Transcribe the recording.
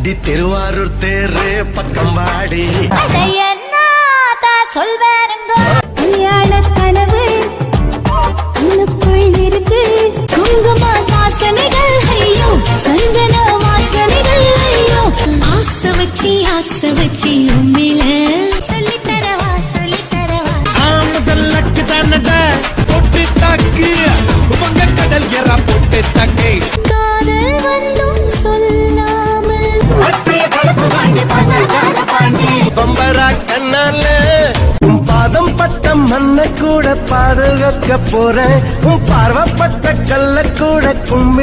அடி திருவாரூர் தேரு பக்கம் வாடி சொல்வேருங்க கல்யாண கனவு உனக்குள் இருக்கு குங்கும வாசனைகள் ஐயோ சந்தன வாசனைகள் ஐயோ ஆசை வச்சி உண்மையில சொல்லித்தரவா முதல்லக்கு தானடா பொட்டு தாக்கு உங்க கடல் எறா பொட்டு தாக்கு காதல் வந்தும் சொல்லாமல் பம்பரா கண்ணால உன் பாதம் பட்ட மண்ணை கூட பாதுகாக்க போறேன் உன் பார்வப்பட்ட கல்ல கூட கும்பி